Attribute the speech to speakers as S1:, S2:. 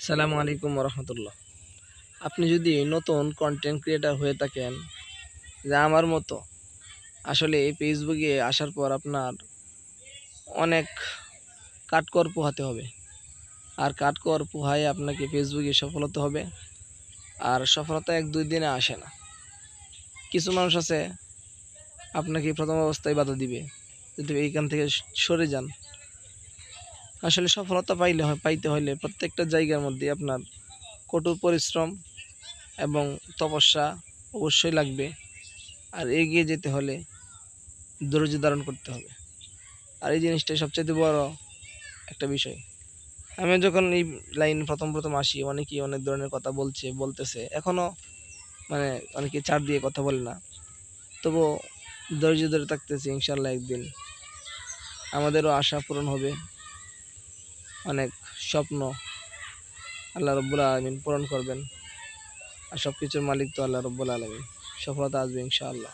S1: সালামু আলাইকুম রহমতুল্লাহ। আপনি যদি নতুন কন্টেন্ট ক্রিয়েটার হয়ে থাকেন, যা আমার মতো, আসলে এই ফেসবুকে আসার পর আপনার অনেক কাঠকর পোহাতে হবে। আর কাঠকর পোহায় আপনাকে ফেসবুকে সফল হতে হবে। আর সফলতা 1-2 দিনে আসে না। কিছু মানুষ আছে আপনাকে প্রথম অবস্থায় বাধা দিবে, যদি এইখান থেকে সরে যান। আসলে সফলতা পাইতে হলে প্রত্যেকটা জায়গার মধ্যে আপনার কঠোর পরিশ্রম এবং তপস্যা অবশ্যই লাগবে। আর এগিয়ে যেতে হলে ধৈর্য ধারণ করতে হবে। আর এই জিনিসটাই সবচেয়ে বড় একটা বিষয়। আমি যখন এই লাইন প্রথম আসি, অনেকেই অনেক ধরনের কথা বলতেছে এখনও, মানে অনেকে ছাড় দিয়ে কথা বলে না। তবুও ধৈর্য ধরে থাকতেছি, ইনশাল্লাহ একদিন আমাদেরও আশা পূরণ হবে। অনেক স্বপ্ন আল্লাহ রব্বুল আলামিন পূরণ করবেন। আর সব কিছুর মালিক তো আল্লাহ রব্বুল আলামিন। সফলতা আসবে ইনশাআল্লাহ।